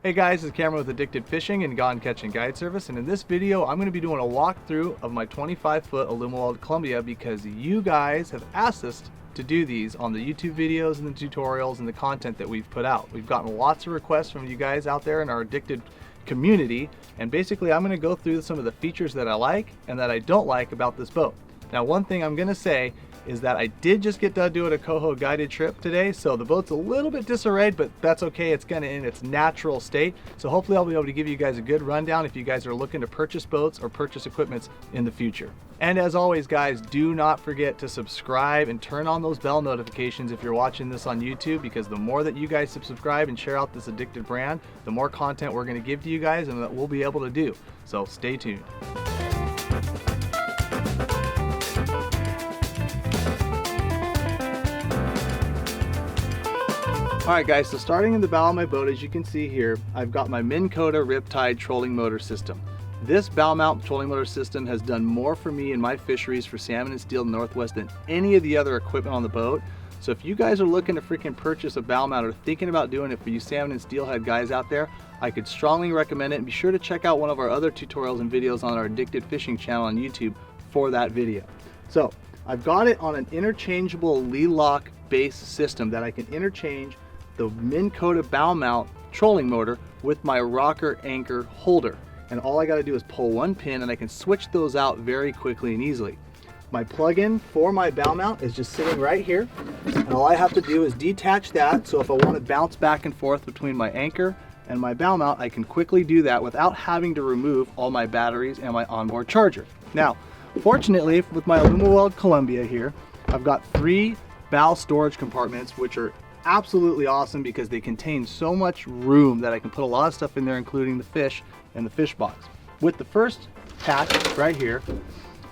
Hey guys, it's Cameron with Addicted Fishing and Gone Catching Guide Service, and in this video I'm going to be doing a walkthrough of my 25-foot Alumaweld Columbia because you guys have asked us to do these on the YouTube videos and the tutorials and the content that we've put out. We've gotten lots of requests from you guys out there in our Addicted community, and basically I'm going to go through some of the features that I like and that I don't like about this boat. Now, one thing I'm going to say is that I did just get done doing a coho guided trip today, so the boat's a little bit disarrayed, but that's okay. It's kind of in its natural state. So hopefully I'll be able to give you guys a good rundown if you guys are looking to purchase boats or purchase equipments in the future. And as always, guys, do not forget to subscribe and turn on those bell notifications if you're watching this on YouTube, because the more that you guys subscribe and share out this Addicted brand, the more content we're going to give to you guys and that we'll be able to do. So stay tuned. Alright guys, so starting in the bow of my boat, as you can see here, I've got my Minn Kota Riptide trolling motor system. This bow mount trolling motor system has done more for me in my fisheries for salmon and steel northwest than any of the other equipment on the boat. So if you guys are looking to freaking purchase a bow mount or thinking about doing it for you salmon and steelhead guys out there, I could strongly recommend it, and be sure to check out one of our other tutorials and videos on our Addicted Fishing channel on YouTube for that video. So I've got it on an interchangeable lead lock base system that I can interchange the Minn Kota bow mount trolling motor with my rocker anchor holder, and all I got to do is pull one pin and I can switch those out very quickly and easily. My plug-in for my bow mount is just sitting right here, and all I have to do is detach that, so if I want to bounce back and forth between my anchor and my bow mount, I can quickly do that without having to remove all my batteries and my onboard charger. Now, fortunately with my Alumaweld Columbia here, I've got 3 bow storage compartments, which are absolutely awesome because they contain so much room that I can put a lot of stuff in there, including the fish and the fish box. With the first hatch right here,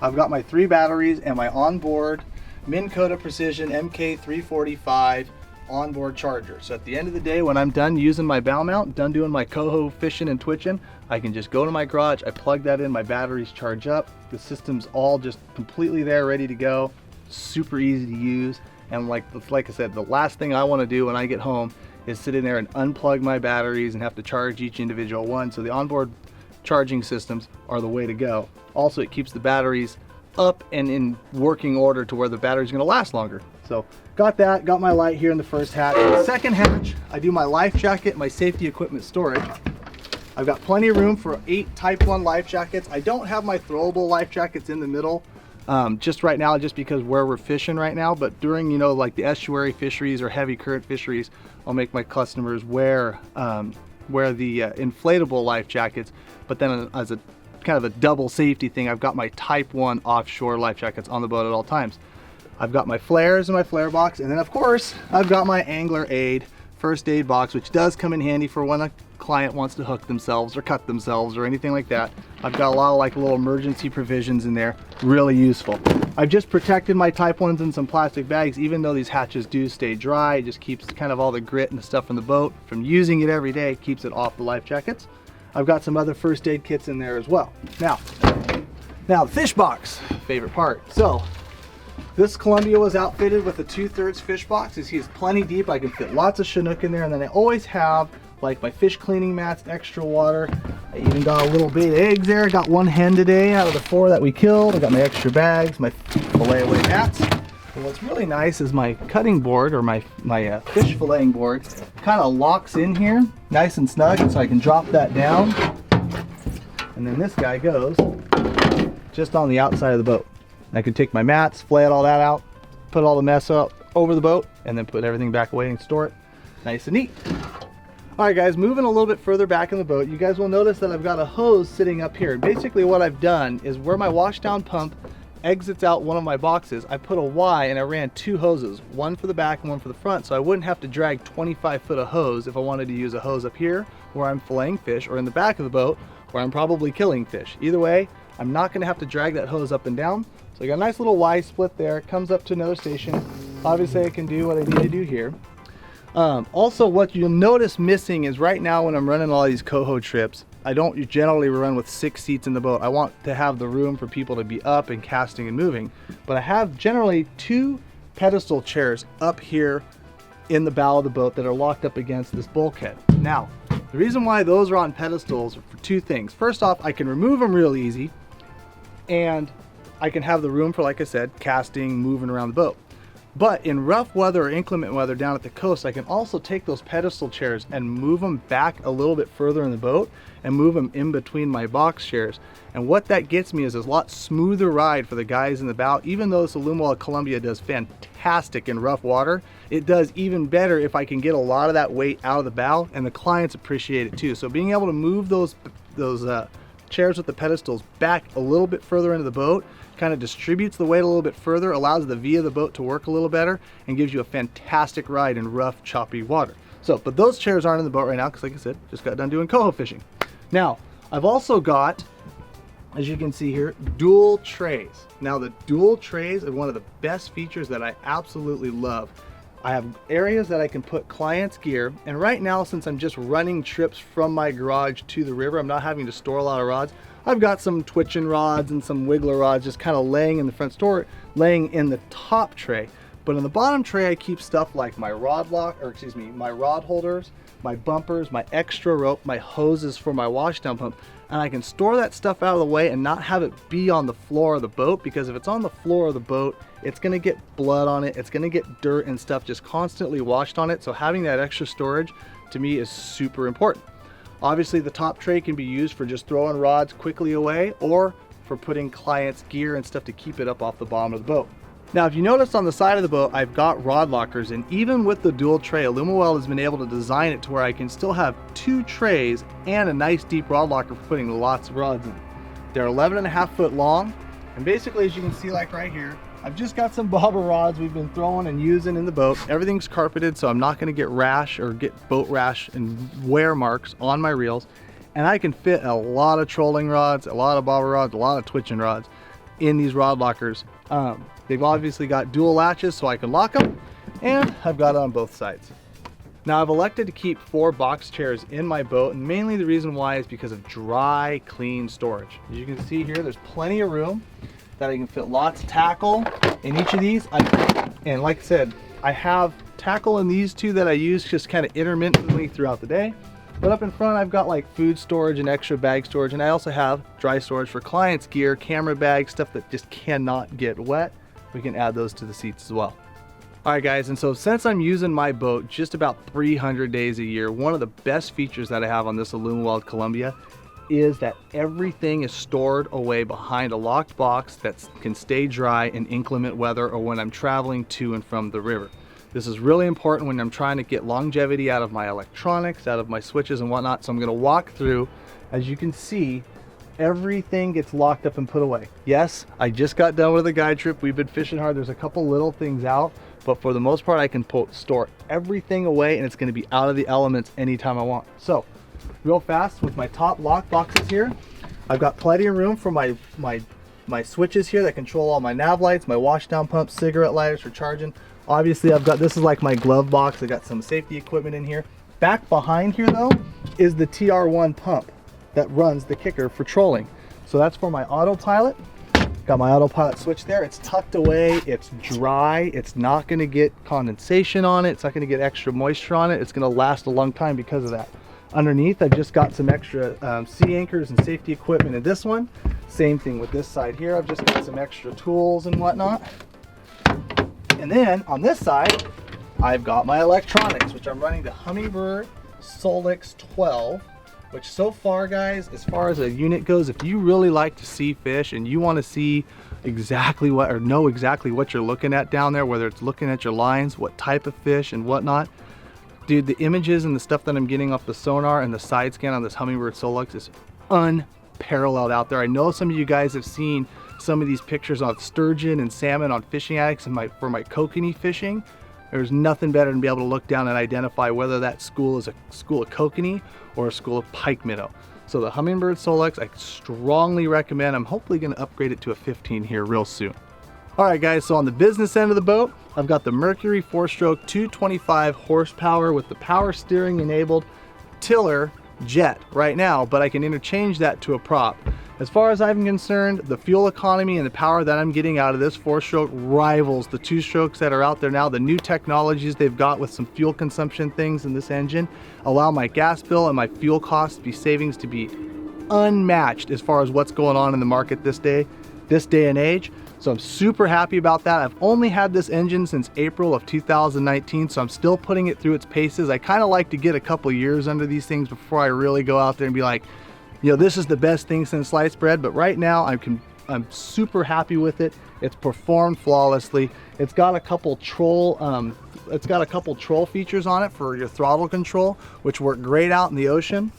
I've got my 3 batteries and my onboard Minn Kota Precision MK345 onboard charger. So at the end of the day, when I'm done using my bow mount, done doing my coho fishing and twitching, I can just go to my garage, I plug that in, my batteries charge up, the system's all just completely there, ready to go, super easy to use. And like I said, the last thing I want to do when I get home is sit in there and unplug my batteries and have to charge each individual one. So the onboard charging systems are the way to go. Also, it keeps the batteries up and in working order to where the battery's going to last longer. So got that, got my light here in the first hatch. In the second hatch, I do my life jacket, my safety equipment storage. I've got plenty of room for 8 Type 1 life jackets. I don't have my throwable life jackets in the middle just right now, just because where we're fishing right now, but during, you know, like the estuary fisheries or heavy current fisheries, I'll make my customers wear the inflatable life jackets. But then as a kind of a double safety thing, I've got my Type 1 offshore life jackets on the boat at all times. I've got my flares in my flare box, and then of course I've got my angler aid first aid box, which does come in handy for when a client wants to hook themselves or cut themselves or anything like that. I've got a lot of like little emergency provisions in there, really useful. I've just protected my Type 1s in some plastic bags. Even though these hatches do stay dry, it just keeps kind of all the grit and the stuff from the boat from using it every day, keeps it off the life jackets. I've got some other first aid kits in there as well. Now the fish box, favorite part. So this Columbia was outfitted with a 2/3 fish box. As he's plenty deep, I can fit lots of Chinook in there, and then I always have like my fish cleaning mats, extra water. I even got a little bait of eggs there. I got 1 hen today out of the 4 that we killed. I got my extra bags, my fillet away mats. And what's really nice is my cutting board, or my fish filleting board, kind of locks in here, nice and snug, and so I can drop that down. And then this guy goes just on the outside of the boat. I can take my mats, flat all that out, put all the mess up over the boat, and then put everything back away and store it nice and neat. Alright guys, moving a little bit further back in the boat, you guys will notice that I've got a hose sitting up here. Basically what I've done is where my washdown pump exits out one of my boxes, I put a Y and I ran 2 hoses, one for the back and one for the front, so I wouldn't have to drag 25 foot of hose if I wanted to use a hose up here where I'm filleting fish, or in the back of the boat where I'm probably killing fish. Either way, I'm not going to have to drag that hose up and down. So I got a nice little Y split there. It comes up to another station. Obviously I can do what I need to do here. Also, what you'll notice missing is right now when I'm running all these coho trips, I don't generally run with 6 seats in the boat. I want to have the room for people to be up and casting and moving. But I have generally 2 pedestal chairs up here in the bow of the boat that are locked up against this bulkhead. Now, The reason why those are on pedestals are for two things. First off, I can remove them real easy, and I can have the room for, like I said, casting, moving around the boat. But in rough weather or inclement weather down at the coast, I can also take those pedestal chairs and move them back a little bit further in the boat and move them in between my box chairs. And what that gets me is a lot smoother ride for the guys in the bow. Even though this Alumaweld Columbia does fantastic in rough water, it does even better if I can get a lot of that weight out of the bow, and the clients appreciate it too. So being able to move those chairs with the pedestals back a little bit further into the boat kind of distributes the weight a little bit further, allows the V of the boat to work a little better, and gives you a fantastic ride in rough, choppy water. So, but those chairs aren't in the boat right now because, like I said, just got done doing coho fishing. Now, I've also got, as you can see here, dual trays. Now, the dual trays are one of the best features that I absolutely love. I have areas that I can put clients' gear, and right now, since I'm just running trips from my garage to the river, I'm not having to store a lot of rods. I've got some twitching rods and some wiggler rods just kind of laying in the front store, laying in the top tray. But in the bottom tray, I keep stuff like my rod my rod holders, my bumpers, my extra rope, my hoses for my washdown pump, and I can store that stuff out of the way and not have it be on the floor of the boat, because if it's on the floor of the boat, it's gonna get blood on it, it's gonna get dirt and stuff just constantly washed on it. So having that extra storage to me is super important. Obviously, the top tray can be used for just throwing rods quickly away, or for putting clients' gear and stuff to keep it up off the bottom of the boat. Now, if you notice on the side of the boat, I've got rod lockers, and even with the dual tray, Alumaweld has been able to design it to where I can still have two trays and a nice deep rod locker for putting lots of rods in. They're 11.5 foot long, and basically, as you can see, like right here, I've just got some bobber rods we've been throwing and using in the boat. Everything's carpeted, so I'm not gonna get rash or get boat rash and wear marks on my reels. And I can fit a lot of trolling rods, a lot of bobber rods, a lot of twitching rods in these rod lockers. They've obviously got dual latches so I can lock them, and I've got it on both sides. Now, I've elected to keep 4 box chairs in my boat, and mainly the reason why is because of dry, clean storage. As you can see here, there's plenty of room that I can fit lots of tackle in each of these. And like I said, I have tackle in these two that I use just kind of intermittently throughout the day. But up in front, I've got like food storage and extra bag storage, and I also have dry storage for clients' gear, camera bags, stuff that just cannot get wet. We can add those to the seats as well. All right, guys, and so since I'm using my boat just about 300 days a year, one of the best features that I have on this Alumaweld Columbia is that everything is stored away behind a locked box that can stay dry in inclement weather or when I'm traveling to and from the river. This is really important when I'm trying to get longevity out of my electronics, out of my switches and whatnot. So I'm gonna walk through. As you can see, everything gets locked up and put away. Yes, I just got done with a guide trip. We've been fishing hard. There's a couple little things out, but for the most part, I can store everything away, and it's gonna be out of the elements anytime I want. So, real fast, with my top lock boxes here, I've got plenty of room for my switches here that control all my nav lights, my washdown pumps, cigarette lighters for charging. Obviously, this is like my glove box. I got some safety equipment in here. Back behind here though is the TR1 pump that runs the kicker for trolling. So that's for my autopilot. Got my autopilot switch there. It's tucked away, it's dry, it's not gonna get condensation on it, it's not gonna get extra moisture on it, it's gonna last a long time because of that. Underneath, I've just got some extra sea anchors and safety equipment in this one. Same thing with this side here. I've just got some extra tools and whatnot. And then on this side, I've got my electronics, which I'm running the Humminbird Solix 12, which so far, guys, as far as a unit goes, if you really like to see fish and you want to see exactly what, or know exactly what you're looking at down there, whether it's looking at your lines, what type of fish and whatnot, dude, the images and the stuff that I'm getting off the sonar and the side scan on this Humminbird Solix is unparalleled out there. I know some of you guys have seen some of these pictures on sturgeon and salmon on Fishing Addicts and for my kokanee fishing. There's nothing better than be able to look down and identify whether that school is a school of kokanee or a school of pike minnow. So the Humminbird Solix, I strongly recommend. I'm hopefully going to upgrade it to a 15 here real soon. All right, guys, so on the business end of the boat, I've got the Mercury 4-stroke 225 horsepower with the power steering enabled tiller jet right now, but I can interchange that to a prop. As far as I'm concerned, the fuel economy and the power that I'm getting out of this 4-stroke rivals the 2-strokes that are out there now. The new technologies they've got with some fuel consumption things in this engine allow my gas bill and my fuel costs to be unmatched as far as what's going on in the market this day and age. So I'm super happy about that. I've only had this engine since April of 2019, so I'm still putting it through its paces. I kind of like to get a couple years under these things before I really go out there and be like, you know, this is the best thing since sliced bread. But right now I'm super happy with it. It's performed flawlessly. It's got a couple troll features on it for your throttle control, which work great out in the ocean.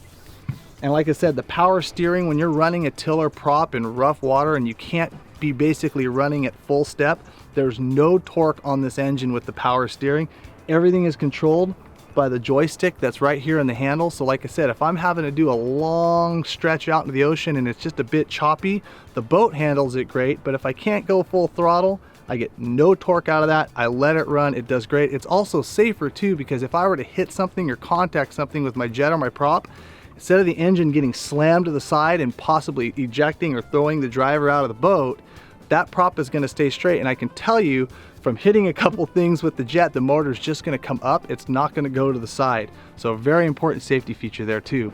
And like I said, the power steering when you're running a tiller prop in rough water and you can't be basically running at full step, there's no torque on this engine with the power steering. Everything is controlled by the joystick that's right here in the handle. So like I said, if I'm having to do a long stretch out into the ocean and it's just a bit choppy, the boat handles it great. But if I can't go full throttle, I get no torque out of that. I let it run, it does great. It's also safer too, because if I were to hit something or contact something with my jet or my prop, instead of the engine getting slammed to the side and possibly ejecting or throwing the driver out of the boat, that prop is going to stay straight. And I can tell you from hitting a couple things with the jet, the motor's just going to come up. It's not going to go to the side. So a very important safety feature there too.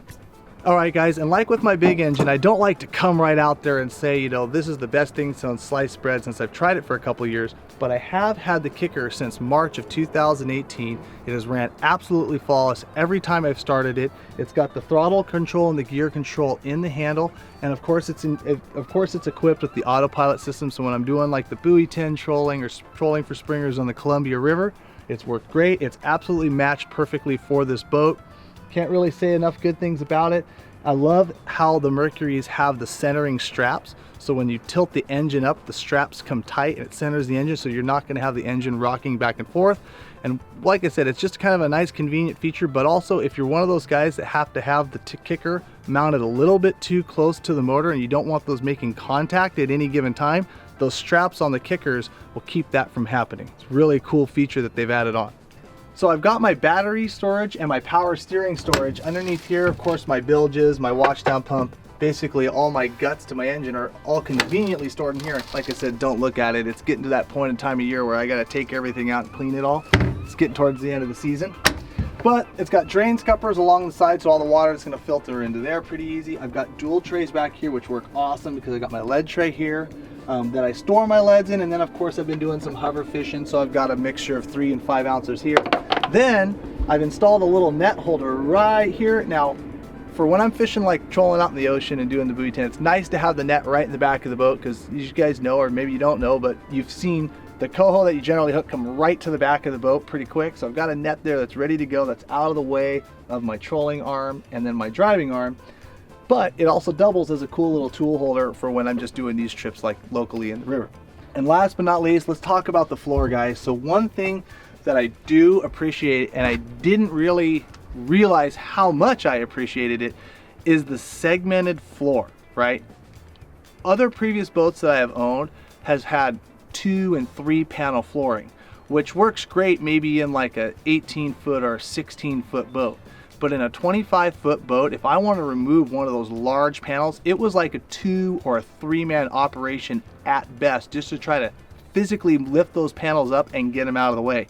All right guys, and like with my big engine, I don't like to come right out there and say, you know, this is the best thing since sliced bread, since I've tried it for a couple years, but I have had the kicker since March of 2018. It has ran absolutely flawless every time I've started it. It's got the throttle control and the gear control in the handle, and of course it's equipped with the autopilot system. So when I'm doing like the buoy tin trolling or trolling for springers on the Columbia River, it's worked great. It's absolutely matched perfectly for this boat. Can't really say enough good things about it. I love how the Mercuries have the centering straps. So when you tilt the engine up, the straps come tight and it centers the engine, so you're not going to have the engine rocking back and forth. And like I said, it's just kind of a nice convenient feature, but also if you're one of those guys that have to have the kicker mounted a little bit too close to the motor and you don't want those making contact at any given time, those straps on the kickers will keep that from happening. It's a really cool feature that they've added on. So I've got my battery storage and my power steering storage underneath here. Of course, my bilges, my washdown pump, basically all my guts to my engine are all conveniently stored in here. Like I said, don't look at it. It's getting to that point in time of year where I got to take everything out and clean it all. It's getting towards the end of the season. But it's got drain scuppers along the side, so all the water is going to filter into there pretty easy. I've got dual trays back here, which work awesome because I got my lead tray here that I store my leads in, and then of course I've been doing some hover fishing, so I've got a mixture of 3 and 5 ounces here. Then I've installed a little net holder right here. Now, for when I'm fishing, like trolling out in the ocean and doing the buoy tin, it's nice to have the net right in the back of the boat, because you guys know, or maybe you don't know, but you've seen the coho that you generally hook come right to the back of the boat pretty quick. So I've got a net there that's ready to go, that's out of the way of my trolling arm and then my driving arm. But it also doubles as a cool little tool holder for when I'm just doing these trips like locally in the river. And last but not least, let's talk about the floor, guys. So one thing that I do appreciate, and I didn't really realize how much I appreciated it, is the segmented floor, right? Other previous boats that I have owned has had 2 and 3 panel flooring, which works great maybe in like a 18-foot or 16-foot boat. But in a 25-foot boat, if I want to remove one of those large panels, it was like a 2 or a 3-man operation at best, just to try to physically lift those panels up and get them out of the way.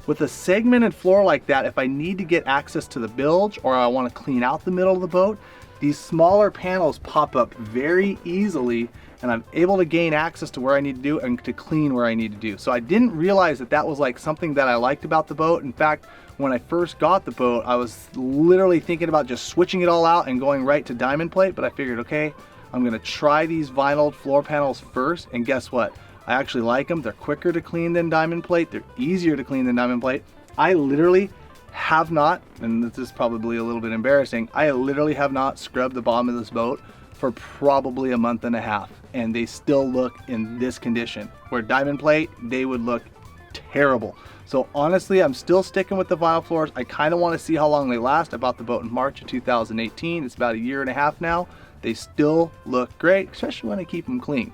With a segmented floor like that, if I need to get access to the bilge or I want to clean out the middle of the boat, these smaller panels pop up very easily, and I'm able to gain access to where I need to do and to clean where I need to do. So I didn't realize that that was like something that I liked about the boat. In fact, when I first got the boat, I was literally thinking about just switching it all out and going right to diamond plate, but I figured, okay, I'm gonna try these vinyl floor panels first, and guess what? I actually like them. They're quicker to clean than diamond plate. They're easier to clean than diamond plate. I literally have not, and this is probably a little bit embarrassing, I literally have not scrubbed the bottom of this boat for probably a month and a half, and they still look in this condition. Where diamond plate, they would look terrible. So honestly, I'm still sticking with the vinyl floors. I kind of want to see how long they last. I bought the boat in March of 2018. It's about a year and a half now. They still look great, especially when I keep them clean.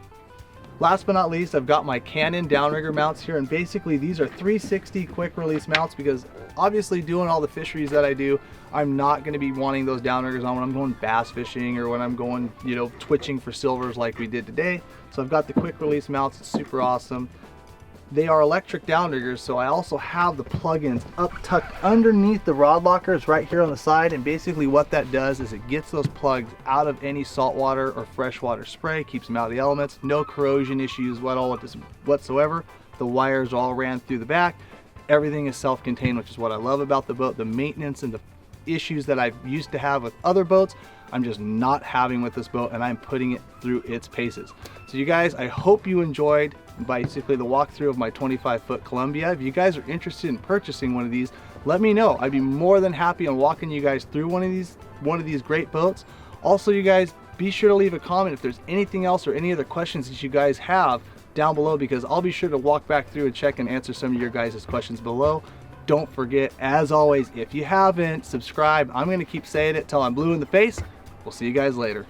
Last but not least, I've got my Canon downrigger mounts here, and basically these are 360 quick release mounts because obviously doing all the fisheries that I do, I'm not going to be wanting those downriggers on when I'm going bass fishing or when I'm going, you know, twitching for silvers like we did today. So I've got the quick release mounts. It's super awesome. They are electric downriggers, so I also have the plugins up tucked underneath the rod lockers right here on the side, and basically what that does is it gets those plugs out of any saltwater or freshwater spray, keeps them out of the elements, no corrosion issues whatsoever. The wires all ran through the back. Everything is self-contained, which is what I love about the boat. The maintenance and the issues that I used to have with other boats, I'm just not having with this boat, and I'm putting it through its paces. So you guys, I hope you enjoyed basically the walkthrough of my 25-foot Columbia. If you guys are interested in purchasing one of these, let me know. I'd be more than happy on walking you guys through one of these great boats. Also, you guys, be sure to leave a comment if there's anything else or any other questions that you guys have down below, because I'll be sure to walk back through and check and answer some of your guys' questions below. Don't forget, as always, if you haven't subscribed, I'm going to keep saying it till I'm blue in the face. We'll see you guys later.